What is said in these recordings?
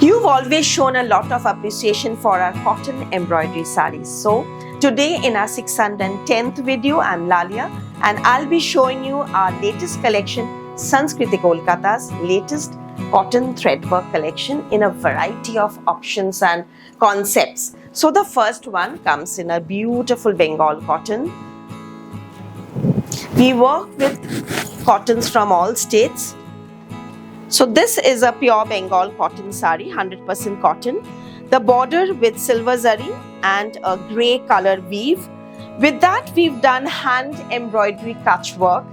You've always shown a lot of appreciation for our cotton embroidery sarees. So today in our 610th video, I'm Lalia and I'll be showing you our latest collection, Sanskriti Kolkata's latest cotton threadwork collection in a variety of options and concepts. So the first one comes in a beautiful Bengal cotton. We work with cottons from all states. So this is a pure Bengal cotton sari, 100% cotton. The border with silver zari and a grey color weave. With that we've done hand embroidery kutch work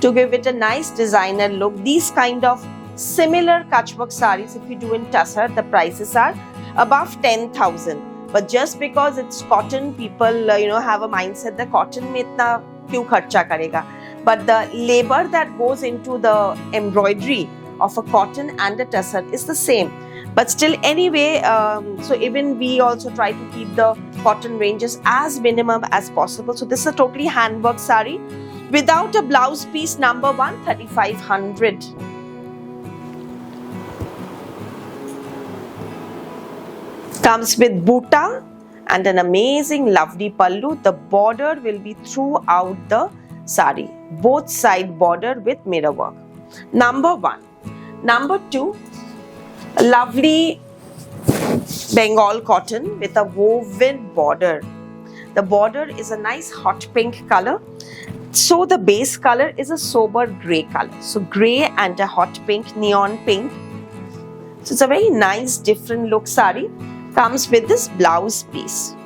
to give it a nice designer look. These kind of similar kutch work saris, if you do in tussar, the prices are above 10,000. But just because it's cotton, people have a mindset that cotton mein itna kyun kharcha karega. But the labor that goes into the embroidery of a cotton and a tussar is the same. But still anyway, so even we also try to keep the cotton ranges as minimum as possible. So this is a totally handwork sari without a blouse piece, number one, 3,500. Comes with buta and an amazing lovely pallu. The border will be throughout the sari, both side border with mirror work. Number one. Number two, a lovely Bengal cotton with a woven border. The border is a nice hot pink color. So the base color is a sober grey color. So grey and a hot pink, neon pink. So it's a very nice different look sari. Comes with this blouse piece.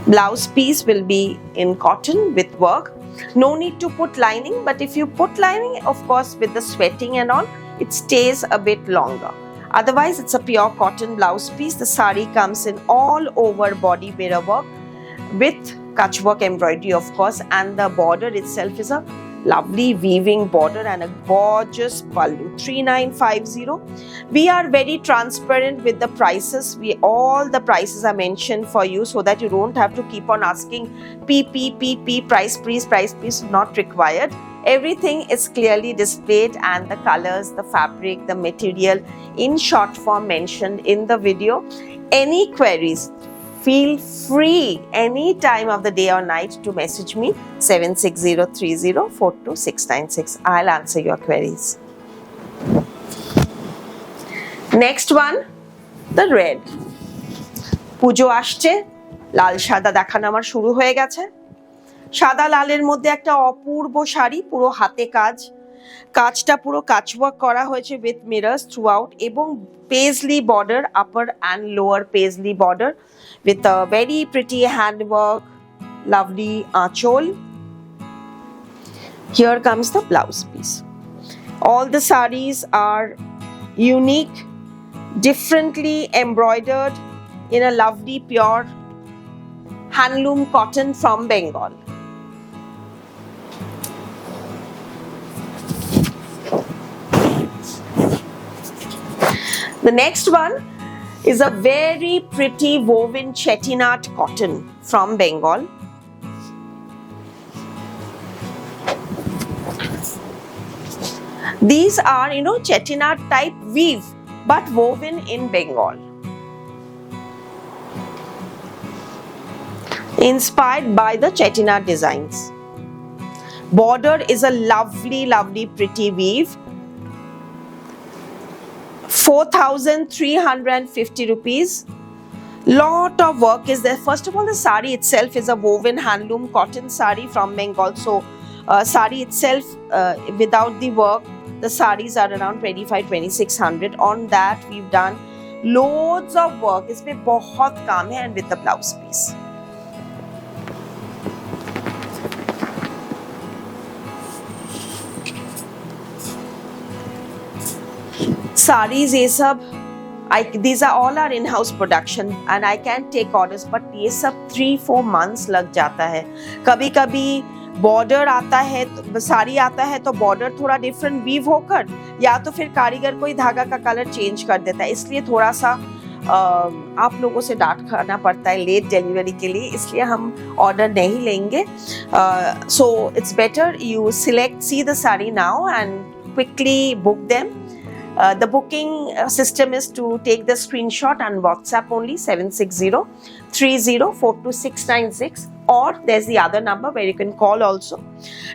Blouse piece will be in cotton with work. No need to put lining, but if you put lining, of course with the sweating and all, it stays a bit longer. Otherwise, it's a pure cotton blouse piece. The sari comes in all over body mirror work with kutch work embroidery, of course, and the border itself is a lovely weaving border and a gorgeous pallu. 3,950. We are very transparent with the prices. All the prices are mentioned for you so that you don't have to keep on asking P, price please, not required. Everything is clearly displayed and the colors, the fabric, the material in short form mentioned in the video. Any queries, feel free any time of the day or night to message me 76030429696. I'll answer your queries. Next one, the red. পুজো আসছে, লাল সাদা দেখানো আমার শুরু হয়ে গেছে। সাদা লালের মধ্যে একটা অপূর্ব শাড়ি, পুরো হাতে কাজ। কাজটা পুরো কাচওয়ার্ক করা হয়েছে with mirrors throughout এবং paisley border, upper and lower paisley border with a very pretty handwork, lovely aanchol. Here comes the blouse piece. All the sarees are unique, differently embroidered in a lovely pure handloom cotton from Bengal. The next one is a very pretty woven chettinad cotton from Bengal. These are, chettinad type weave but woven in Bengal. Inspired by the chettinad designs. Border is a lovely pretty weave. 4,350 rupees. Lot of work is there. First of all, the sari itself is a woven handloom cotton sari from Bengal. So sari itself, without the work, the saris are around 25-2600. On that we've done loads of work. इसमें बहुत काम है, and with the blouse piece. Saris ये सब, these are all our in-house production and I can take orders, but ये सब 3-4 months लग जाता है. कभी कभी बॉर्डर आता है, साड़ी आता है तो बॉर्डर थोड़ा डिफरेंट वीव होकर, या तो फिर कारीगर कोई धागा का कलर चेंज कर देता है, इसलिए थोड़ा सा आप लोगों से डांट खाना पड़ता है लेट डिलीवरी के लिए, इसलिए हम ऑर्डर नहीं लेंगे. So it's better you select, see the sari now and quickly book them. The booking system is to take the screenshot on WhatsApp only, 760-3042-696, or there's the other number where you can call also,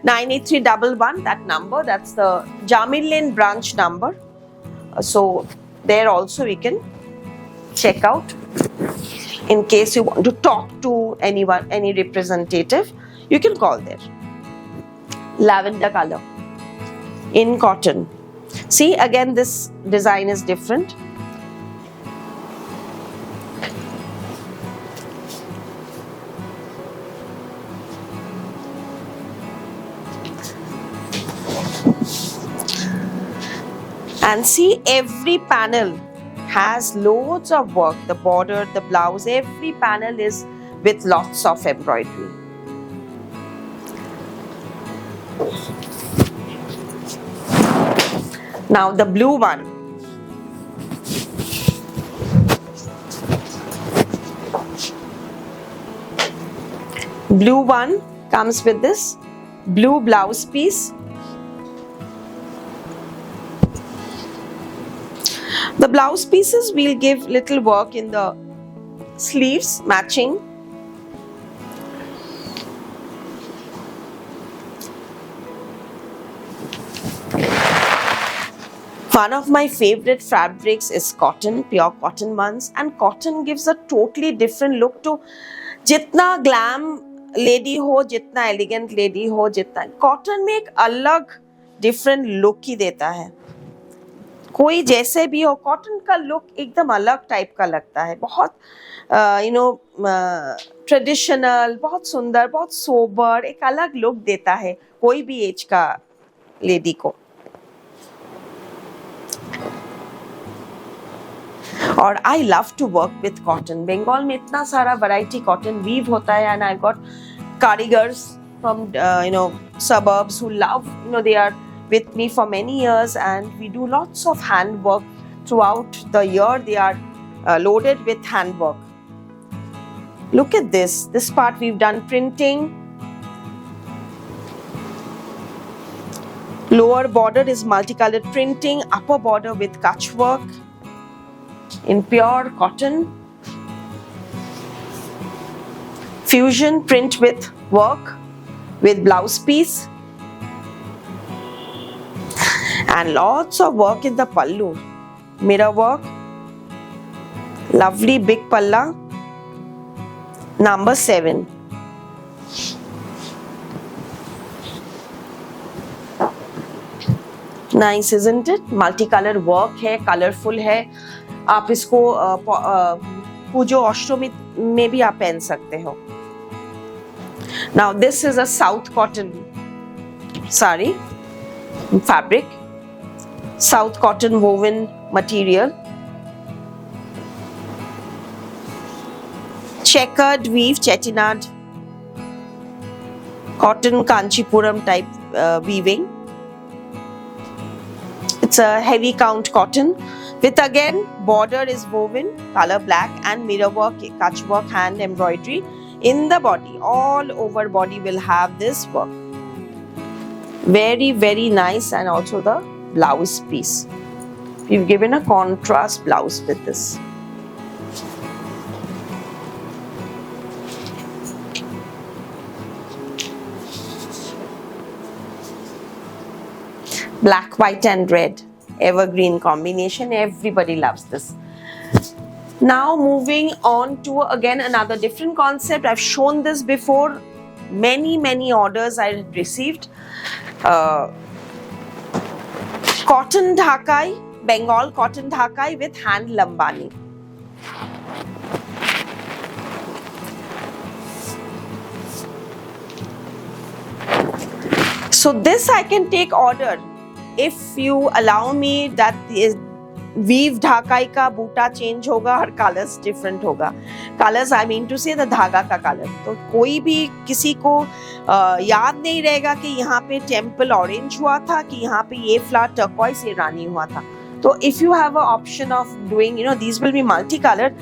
98311, that number, that's the Jamil Lane branch number. So there also we can check out in case you want to talk to anyone, any representative, you can call there. Lavender color in cotton. See, again this design is different. And see, every panel has loads of work. The border, the blouse, every panel is with lots of embroidery. Now the blue one. Blue one comes with this blue blouse piece. The blouse pieces we'll give little work in the sleeves matching. One of my favorite fabrics is cotton, pure cotton ones, and cotton gives a totally different look to जितना glam lady हो, जितना elegant lady हो, जितना cotton में एक अलग different look ही देता है. कोई जैसे भी हो, cotton का look एकदम अलग type का लगता है, बहुत traditional, बहुत सुंदर, बहुत sober, एक अलग look देता है कोई भी age का lady को. और I love to work with cotton. Bengal में इतना सारा variety cotton weave होता है, and I've got carigars from suburbs who love, they are with me for many years, and we do lots of hand work throughout the year. They are loaded with hand work. Look at this part we've done printing. Lower border is multicolored printing, upper border with kutch work in pure cotton. Fusion print with work with blouse piece. And lots of work in the pallu. Mirror work. Lovely big palla. Number 7. Nice, isn't it? Multicolor work है, colorful है. आप इसको पूजो अष्टमी में भी आप पहन सकते हो. Now this is a South cotton sari fabric, South cotton woven material, checkered weave, chettinad cotton Kanchipuram type weaving. It's a heavy count cotton with again border is woven color black and mirror work, kutch work, hand embroidery in the body. All over body will have this work. Very, very nice. And also the blouse piece. We've given a contrast blouse with this. Black, white and red. Evergreen combination. Everybody loves this. Now moving on to again another different concept. I've shown this before. Many orders I received. Cotton Dhakai, Bengal cotton Dhakai with hand lambani. So this I can take order if you allow me. That is weave Dhakai का बूटा change होगा और colours different होगा. Colours I mean to से the धागा का colour. तो कोई भी किसी को याद नहीं रहेगा कि यहाँ पे टेम्पल ऑरेंज हुआ था, कि यहाँ पे ये फ्लावर टर्कोइज ये रानी हुआ था. तो if you have a option of doing, these will be multicolored,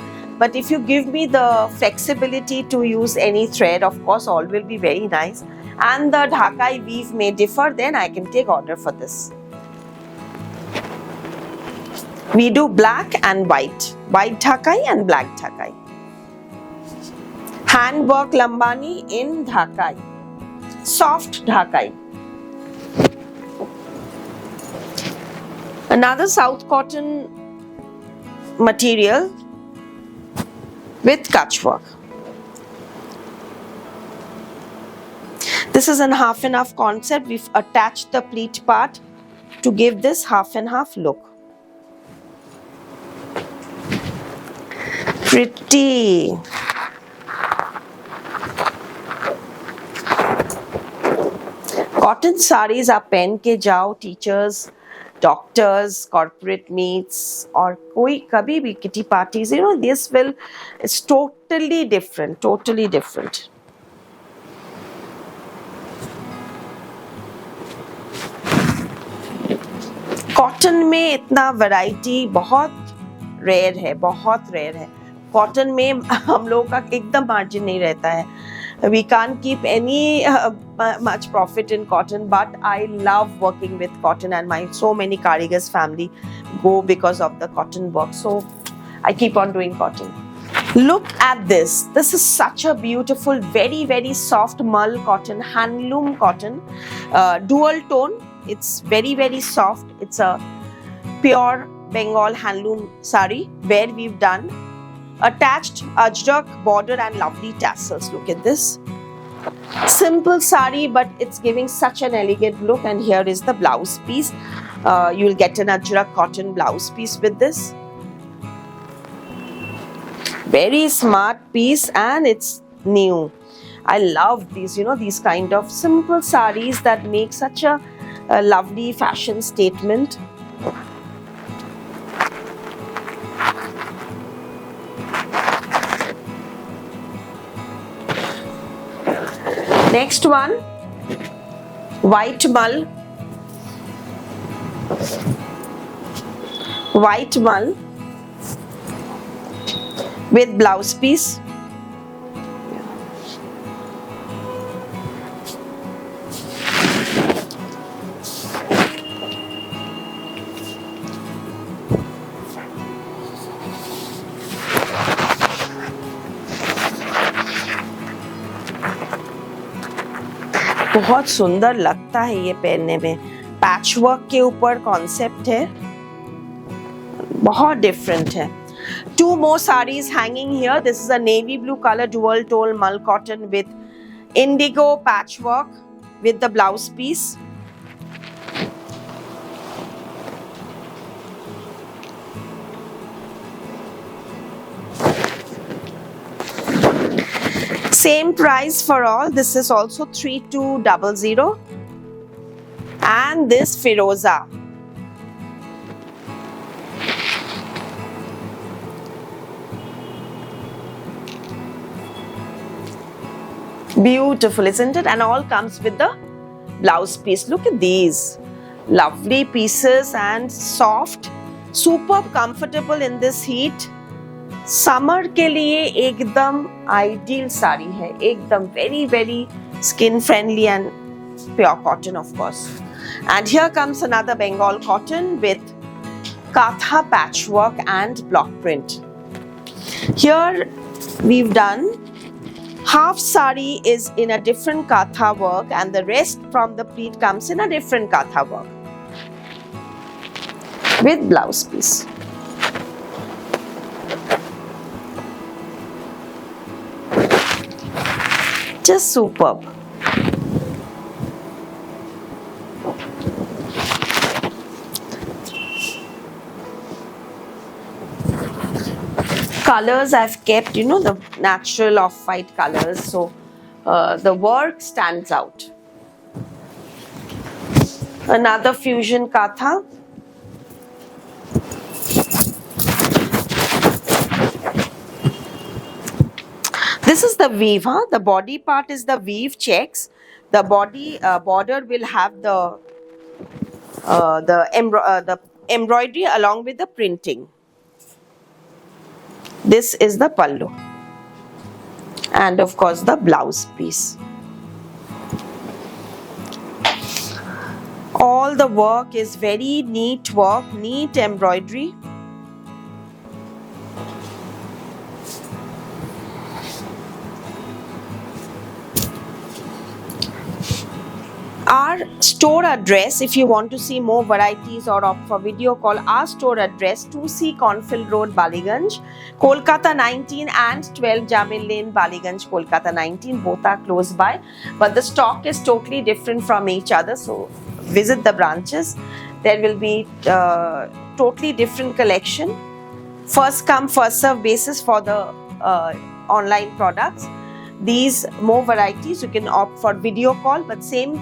but if you give me the flexibility to use any thread, of course all will be very nice, and the Dhakai weave may differ, then I can take order for this. We do black and white Dhakai and black Dhakai. Handwork lambani in Dhakai, soft Dhakai. Another South cotton material with Kutch work. This is an half and half concept. We've attached the pleat part to give this half and half look. Pretty. Cotton saris आप पहन के जाओ, teachers, doctors, corporate meets, और कोई कभी भी kitty parties, this will, it's totally different, totally different. Cotton में इतना वैरायटी बहुत रेयर है, बहुत रेयर है. कॉटन में हम लोगों का एकदम मार्जिन नहीं रहता है. We can't keep any much profit in cotton, but I love working with cotton, and so many Karigars family go because of the cotton work. So I keep on doing cotton. Look at this. This is such a beautiful, very soft mull cotton, handloom cotton, dual tone. It's very soft. It's a pure Bengal handloom sari where we've done attached ajrak border and lovely tassels. Look at this. Simple sari, but it's giving such an elegant look. And here is the blouse piece. You'll get an ajrak cotton blouse piece with this. Very smart piece, and it's new. I love these, these kind of simple saris that make such a lovely fashion statement. Next one, white mull. White mull with blouse piece. बहुत सुंदर लगता है ये पहनने में. Patch work के ऊपर concept है, बहुत डिफरेंट है. Two more sarees hanging here. This is a navy blue color dual tone mull cotton with indigo patchwork with the blouse piece. Same price for all. This is also 3200. And this Firoza. Beautiful, isn't it? And all comes with the blouse piece. Look at these lovely pieces and soft, super comfortable in this heat. Summer के लिए एकदम ideal sari है, एकदम very skin friendly and pure cotton, of course. And here comes another Bengal cotton with Katha patchwork and block print. Here we've done half sari is in a different Katha work, and the rest from the pleat comes in a different Katha work with blouse piece. Just superb. Colors I've kept, the natural off-white colors, so the work stands out. Another fusion katha. This is the weave, The body part is the weave checks. The body border will have the embroidery along with the printing. This is the pallu, and of course the blouse piece. All the work is very neat work, neat embroidery. Our store address, if you want to see more varieties or opt for video call, our store address 2C Cornfield Road, Ballygunge, Kolkata 19, and 12 Jamil Lane, Ballygunge, Kolkata 19. Both are close by, but the stock is totally different from each other. So visit the branches. There will be totally different collection. First come, first serve basis for the online products. These more varieties you can opt for video call, but same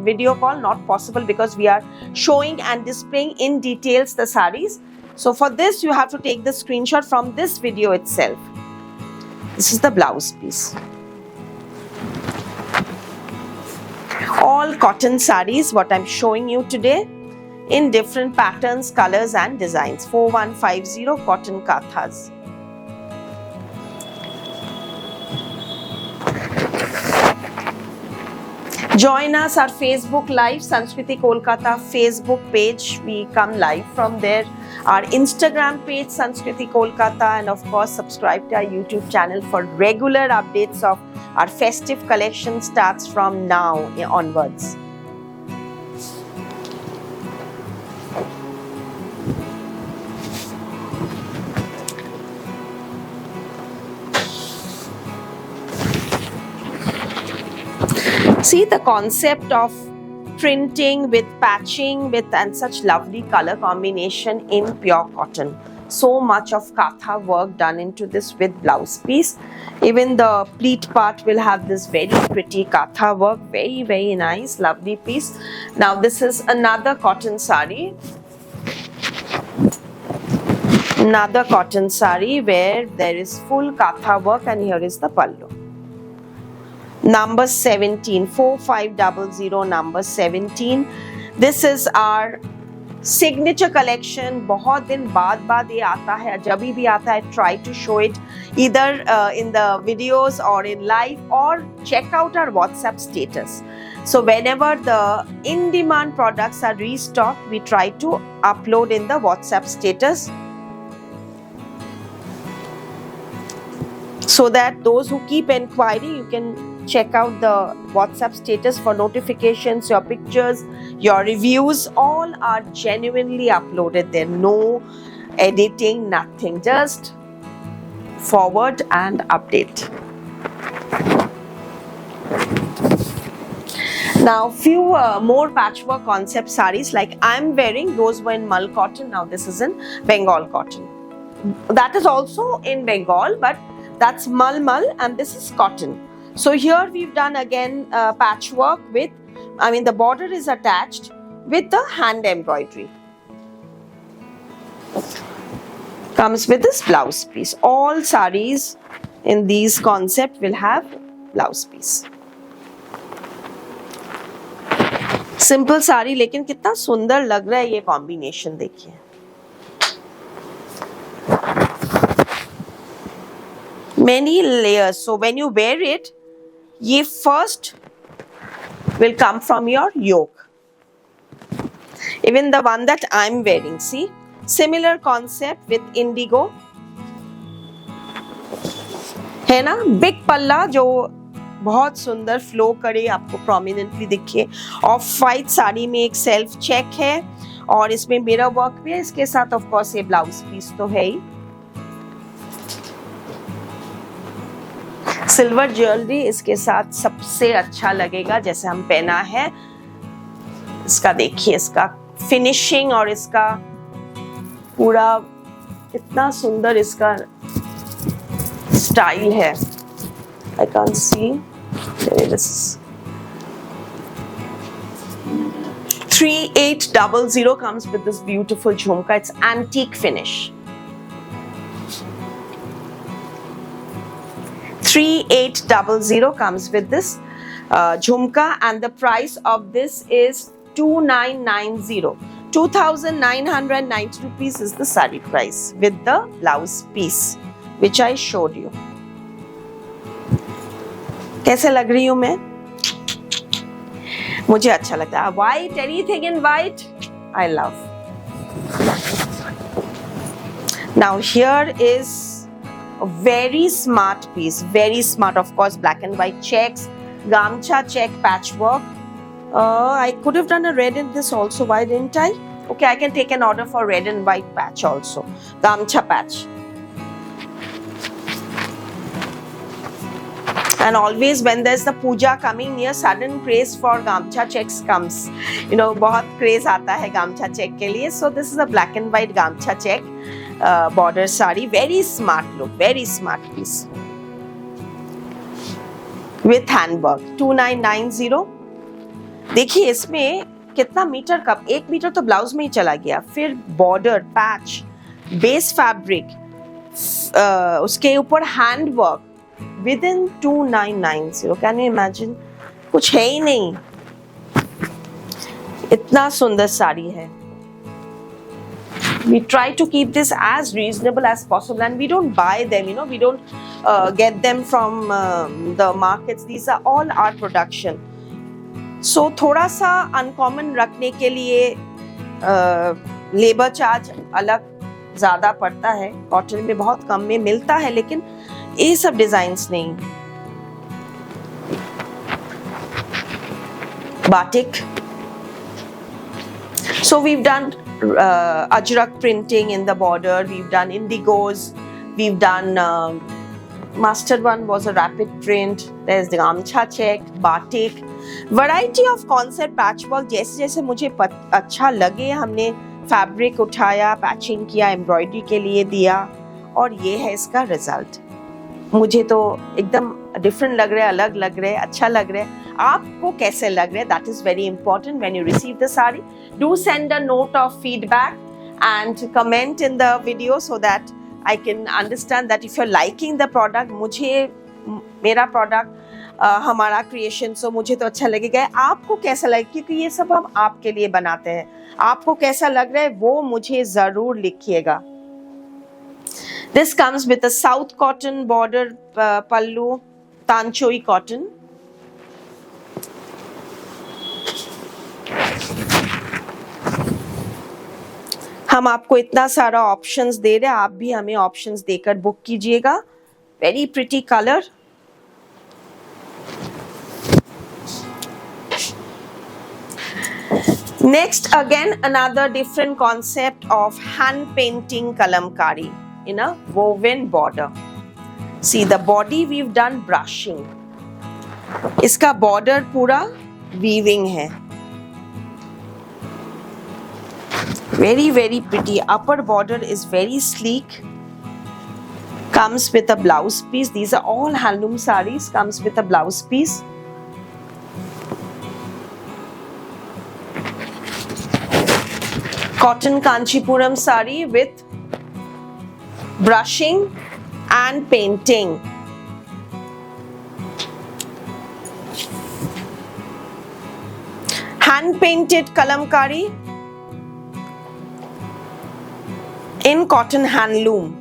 video call not possible because we are showing and displaying in details the sarees. So for this you have to take the screenshot from this video itself. This is the blouse piece. All cotton sarees what I'm showing you today in different patterns, colors and designs. 4150 cotton kathas. Join us our Facebook Live, Sanskriti Kolkata Facebook page. We come live from there. Our Instagram page, Sanskriti Kolkata, and of course subscribe to our YouTube channel for regular updates of our festive collection starts from now onwards. See the concept of printing with patching with and such lovely color combination in pure cotton. So much of katha work done into this with blouse piece. Even the pleat part will have this very pretty katha work. Very, very nice, lovely piece. Now this is another cotton sari. Another cotton sari where there is full katha work, and here is the pallu. Number 17, 4500 number 17. This is our signature collection. बहुत दिन बाद ये आता है, जब भी आता है try to show it either in the videos or in live, or check out our WhatsApp status. So whenever the in-demand products are restocked, we try to upload in the WhatsApp status, so that those who keep inquiring, you can check out the WhatsApp status for notifications. Your pictures, your reviews, all are genuinely uploaded there. No editing, nothing. Just forward and update. Now few more patchwork concept sarees like I'm wearing. Those were in Mull cotton. Now this is in Bengal cotton. That is also in Bengal, but that's Mull and this is cotton. So here we've done again patchwork with, the border is attached with the hand embroidery. Comes with this blouse piece. All sarees in these concept will have blouse piece. Simple sari, लेकिन कितना सुंदर लग रहा है ये combination, देखिए. Many layers. So when you wear it, ये first will come from your yoke. Even the one that I'm wearing, see, similar concept with indigo. है ना, big पल्ला जो बहुत सुंदर फ्लो करे, आपको प्रोमिनेंटली दिखे. ऑफ वाइट साड़ी में एक सेल्फ चेक है और इसमें मिरर वर्क भी है. इसके साथ ऑफ कोर्स ये ब्लाउज पीस तो है ही. सिल्वर ज्वेलरी इसके साथ सबसे अच्छा लगेगा, जैसे हम पहना है। इसका देखिए, इसका फिनिशिंग और इसका पूरा इतना सुंदर इसका स्टाइल है। I can't see. This is 3800 comes with this beautiful jhumka. It's antique finish. 3800 comes with this jhumka, and the price of this is 2990. 2990 rupees is the sari price with the blouse piece which I showed you. कैसे लग रही हूँ मैं? मुझे अच्छा लगता है। White, anything in white, I love. Now here is a very smart piece, very smart, of course, black and white checks, gamcha check patchwork. I could have done a red in this also. Why didn't I? Okay, I can take an order for red and white patch also. Gamcha patch. And always when there's the puja coming near, sudden craze for gamcha checks comes. You know, बहुत craze आता है gamcha check के लिए. So this is a black and white gamcha check border sari. Very smart look, very smart piece. With handwork. 2990. देखिए इसमें कितना metre का, 1 metre तो ब्लाउज में ही चला गया, फिर बॉर्डर, पैच, बेस फैब्रिक, उसके ऊपर handwork within 2990. Can you imagine? कुछ है ही नहीं, इतना सुंदर साड़ी है। We try to keep this as reasonable as possible, and we don't buy them, you know, we don't get them from the markets. These are all our production. So थोड़ा सा uncommon रखने के लिए लेबर चार्ज अलग ज़्यादा पड़ता है। Cotton में बहुत कम में मिलता है, लेकिन ये सब डिजाइन्स नहीं। Batik, so we've done ajrak printing in the border, we've done indigos, we've done mustard one was a rapid print, there's the gamcha check, batik, variety of concept patchwork। जैसे जैसे मुझे अच्छा लगे हमने फैब्रिक उठाया, patching किया, embroidery के लिए दिया, और ये है इसका रिजल्ट। मुझे तो एकदम डिफरेंट लग रहा है, अलग लग रहा है, अच्छा लग रहा है। आपको कैसे लग रहा है? That is very important when you receive the sari. Do send a note of feedback and comment in the video so that I can understand that if you are liking the product. मुझे मेरा product हमारा creation, सो मुझे तो अच्छा लगेगा। आपको कैसा लगे, क्योंकि ये सब हम आपके लिए बनाते हैं। आपको कैसा लग रहा है वो मुझे जरूर लिखिएगा। This comes with a South cotton border pallu, tanchoi cotton. हम आपको इतना सारा ऑप्शंस दे रहे हैं, आप भी हमें ऑप्शंस देकर बुक कीजिएगा। Very pretty colour. Next, again another different concept of hand painting kalamkari in a woven border. See the body we've done brushing. इसका border पूरा weaving है। Very very pretty. Upper border is very sleek. Comes with a blouse piece. These are all handloom sarees. Comes with a blouse piece. Cotton Kanchipuram sari with brushing and painting. Hand painted kalamkari in cotton handloom.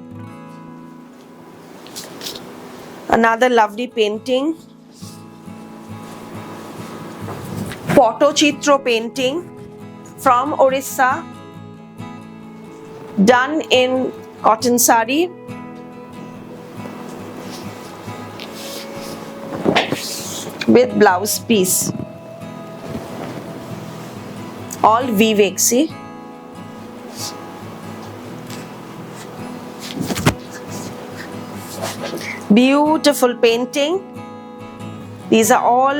Another lovely painting. Pottochitro painting from Orissa, done in cotton sari. With blouse piece. All weaving, see? Beautiful painting. These are all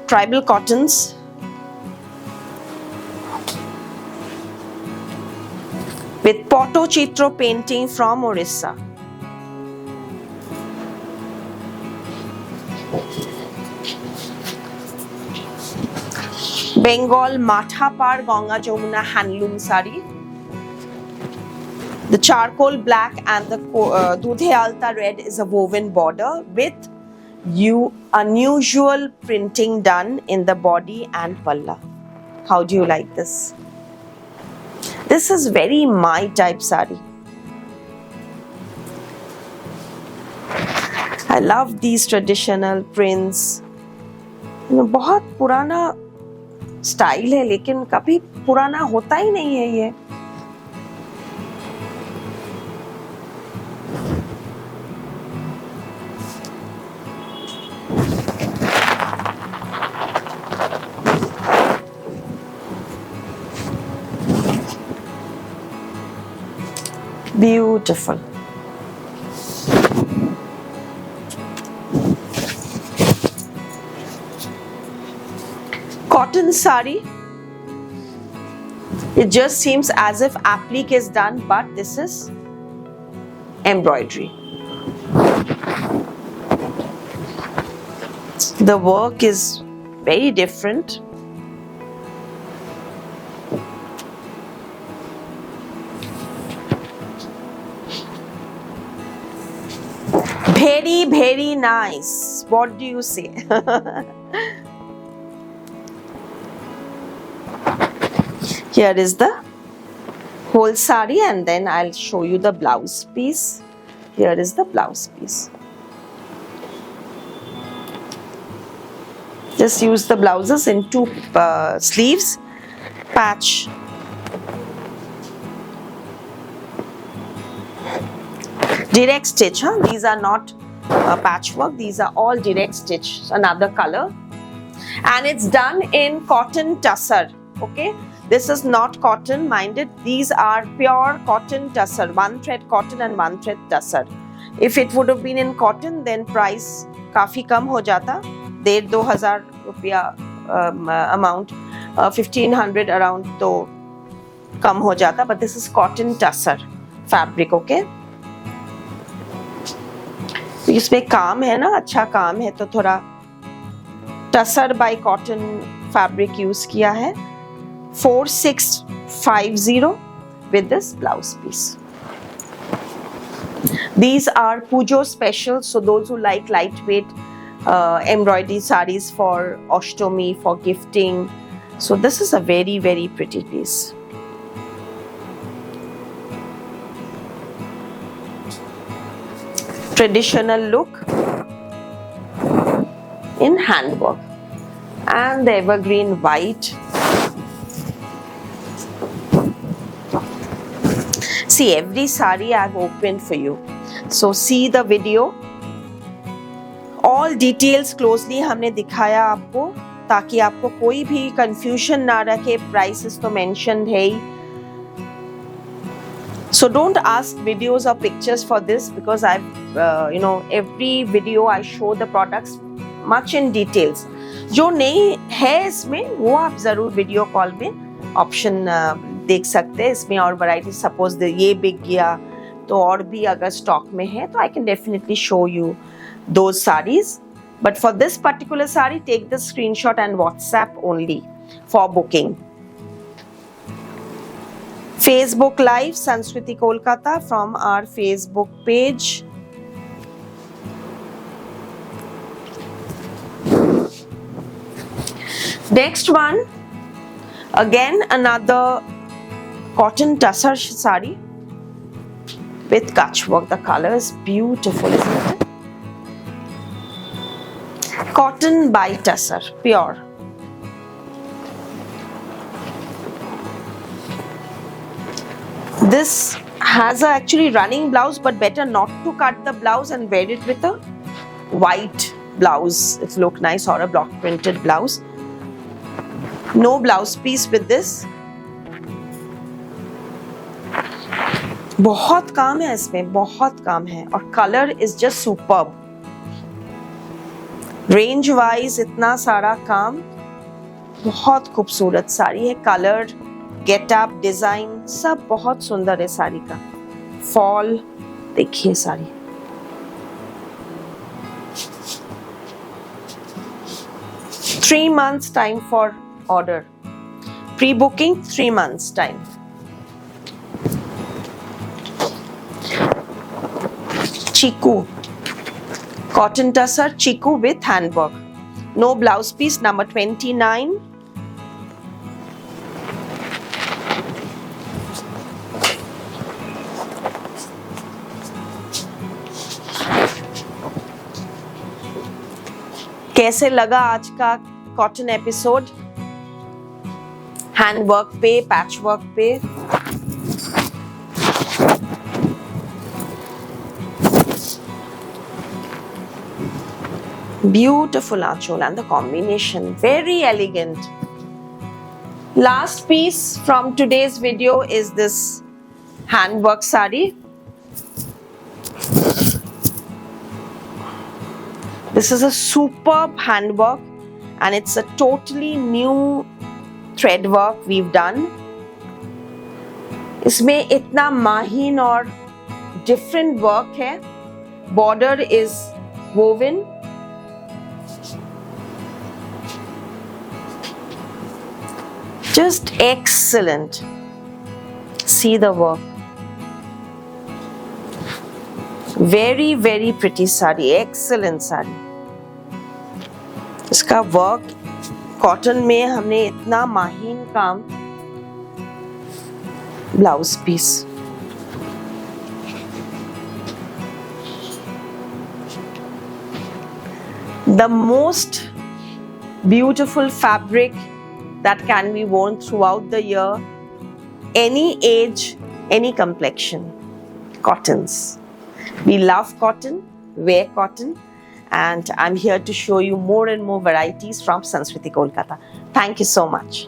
tribal cottons. With Pottochitro painting from Orissa. Bengal Mathapar Ganga Jamuna handloom sari. The charcoal black and the Dudhe Alta red is a woven border with unusual printing done in the body and palla. How do you like this? This is very my type sari. I love these traditional prints. बहुत पुराना style है लेकिन कभी पुराना होता ही नहीं है ये. Beautiful. Cotton sari. It just seems as if applique is done, but this is embroidery. The work is very different. Very, very nice. What do you say? Here is the whole sari and then I'll show you the blouse piece. Here is the blouse piece. Just use the blouses in two sleeves, patch. Direct stitch, huh? These are not patchwork, these are all direct stitch, another color. And it's done in cotton tussar, okay? This is not cotton, mind it, these are pure cotton tussar, one thread cotton and one thread tussar. If it would have been in cotton, then price काफी कम हो जाता, 1,500-2,000 रुपया amount, 1,500 around तो कम हो जाता, but this is cotton tussar fabric, okay? इसमें काम है ना, अच्छा काम है तो थोड़ा tussar bye cotton fabric use किया है. 4650 with this blouse piece. These are Pujo special, so those who like lightweight embroidery sarees for Ashtami, for gifting. So this is a very, very pretty piece. Traditional look in handwork and the evergreen white. See, every sari I've opened for you, so see the video. All details closely हमने दिखाया आपको ताकि आपको कोई भी confusion ना रखे. Prices तो mentioned है ही. So don't ask videos or pictures for this because I've, every video I show the products much in details. जो नहीं है इसमें वो आप जरूर वीडियो कॉल में ऑप्शन देख सकते हैं. इसमें और वैरायटी सपोज ये बिक गया तो और भी अगर स्टॉक में है तो I can definitely show you those sarees. But for this particular saree, take the screenshot and WhatsApp only for booking. Facebook Live Sanskriti Kolkata from our Facebook page. Next one, again another cotton tussar sari with Kutch work. The color is beautiful, isn't it? Cotton by tussar, pure. This has a actually running blouse, but better not to cut the blouse and wear it with a white blouse. It look nice, or a block printed blouse. No blouse piece with this. बहुत काम है इसमें, बहुत काम है और color is just superb. Range wise इतना सारा काम, बहुत खूबसूरत साड़ी है, कलर, गेटअप, डिजाइन सब बहुत सुंदर है साड़ी का। फॉल देखिए sari, three months time for order, pre booking 3 months time. Chikoo cotton tussar chikoo with handwork, no blouse piece, number 29। कैसे लगा आज का कॉटन एपिसोड? हैंडवर्क पे, पैच वर्क पे, beautiful achol and the combination very elegant. Last piece from today's video is this handwork sari. This is a superb handwork and it's a totally new thread work we've done. इसमें इतना माहीन और different work है. Border is woven. Just excellent. See the work. Very very pretty sari, excellent sari. इसका work cotton में हमने इतना माहीन काम, blouse piece, the most beautiful fabric that can be worn throughout the year, any age, any complexion. Cottons. We love cotton, wear cotton, and I'm here to show you more and more varieties from Sanskriti Kolkata. Thank you so much.